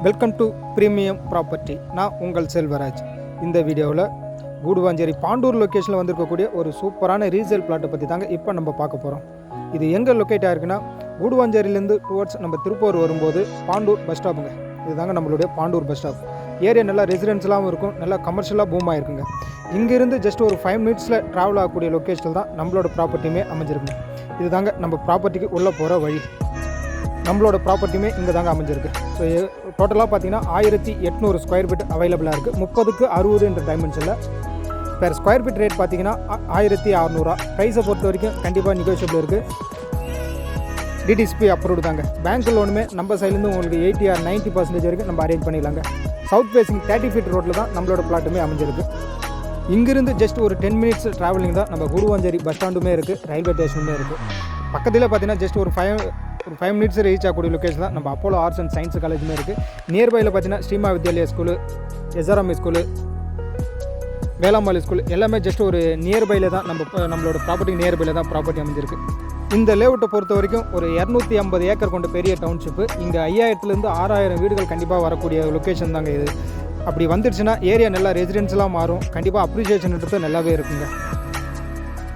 Welcome to premium property. நான் உங்கள் செல்வராஜ். இந்த வீடியோவில் கூடுவாஞ்சேரி பாண்டூர் லொக்கேஷனில் வந்திருக்கக்கூடிய ஒரு சூப்பரான ரீசேல் பிளாட்டை பற்றி தாங்க இப்போ நம்ம பார்க்க போகிறோம். இது எங்கே லொக்கேட் ஆகிருக்குன்னா, கூடுவாஞ்சேரியிலேருந்து டுவர்ட்ஸ் நம்ம திருப்பூர் வரும்போது பாண்டூர் பஸ் ஸ்டாப்புங்க. இதுதாங்க நம்மளுடைய பாண்டூர் பஸ் ஸ்டாப். ஏரியா நல்லா ரெசிடென்ஷியலாகவும் இருக்கும், நல்லா கமர்ஷியலாக பூம் ஆகிருக்குங்க. இங்கேருந்து ஜஸ்ட் ஒரு 5 மினிட்ஸில் ட்ராவல் ஆகக்கூடிய லொக்கேஷனில் தான் நம்மளோட ப்ராப்பர்ட்டியுமே அமைஞ்சிருக்குங்க. இது தாங்க நம்ம ப்ராப்பர்ட்டிக்கு உள்ளே போகிற வழி. நம்மளோட ப்ராப்பர்ட்டியுமே இங்கே தாங்க அமைஞ்சிருக்கு. ஸோ டோட்டலாக பார்த்தீங்கன்னா 1800 ஸ்கொயர் ஃபீட் அவைலபிளாக இருக்குது. 30க்கு 60 டைமென்ஷனில். பெர் ஸ்கொயர் ஃபீட் ரேட் பார்த்தீங்கன்னா 1600. ப்ரைஸை பொறுத்த வரைக்கும் கண்டிப்பாக நெகோஷியபிள் இருக்குது. டிடிஎஸ்பி அப்ரூவ்டு தாங்க. பேங்க் லோனுமே நம்ம சைட்லேருந்து உங்களுக்கு 80 or 90% வரைக்கும் நம்ம அரேஞ்ச் பண்ணிடலாங்க. சவுத் ஃபேசிங் 30 ஃபீட் ரோட்டில் தான் நம்மளோட பிளாட்டுமே அமைஞ்சிருக்கு. இங்கிருந்து ஜஸ்ட் ஒரு 10 மினிட்ஸ் ட்ராவலிங் தான் நம்ம கூடுவாஞ்சேரி பஸ் ஸ்டாண்டுமே இருக்குது, ரயில்வே ஸ்டேஷனுமே இருக்குது. பக்கத்தில் பார்த்தீங்கன்னா ஜஸ்ட் ஒரு 5 மினிட்ஸ் ரீச் ஆகக்கூடிய லொக்கேஷன் தான் நம்ம அப்போலோ ஆர்ட்ஸ் அண்ட் சயின்ஸ் காலேஜுமே இருக்குது. நியர்பையில் பார்த்தீங்கன்னா Srima Vidyalaya school, SRM school, வேளாம்பாளி ஸ்கூல் எல்லாமே ஜஸ்ட் ஒரு நியர்பையில் தான் நம்மளோட ப்ராப்பர்ட்டி நியர்பையில் தான் ப்ராப்பர்ட்டி அமைஞ்சிருக்கு. இந்த லேஅவுட்டை பொறுத்த வரைக்கும் ஒரு 250 ஏக்கர் கொண்ட பெரிய டவுன்ஷிப்பு. இங்கே 5000லேருந்து 6000 வீடுகள் கண்டிப்பாக வரக்கூடிய லொக்கேஷன் தாங்க இது. அப்படி வந்துடுச்சுன்னா ஏரியா நல்லா ரெசிடென்ஷியலாக மாறும். கண்டிப்பாக அப்ரிஷியேஷன்ன்றது நல்லாவே இருக்குங்க.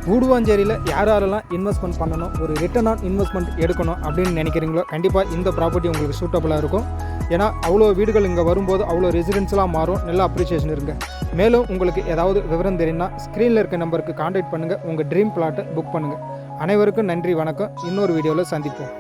கூடுவாஞ்சேரியில் யாரெல்லாம் இன்வெஸ்ட்மெண்ட் பண்ணணும், ஒரு ரிட்டர்ன் ஆன் இன்வெஸ்ட்மெண்ட் எடுக்கணும் அப்படின்னு நினைக்கிறீங்களோ கண்டிப்பாக இந்த ப்ராப்பர்ட்டி உங்களுக்கு சூட்டபுளாக இருக்கும். ஏன்னா அவ்வளோ வீடுகள் இங்கே வரும்போது அவ்வளோ ரெசிடென்ஷியலாக மாறும், நல்ல அப்ரிஷியேஷன் இருங்க. மேலும் உங்களுக்கு ஏதாவது விவரம் தெரியும்னா ஸ்க்ரீனில் இருக்க நம்பருக்கு கான்டாக்ட் பண்ணுங்கள், உங்கள் ட்ரீம் பிளாட்டை புக் பண்ணுங்கள். அனைவருக்கும் நன்றி, வணக்கம். இன்னொரு வீடியோவில் சந்திப்போம்.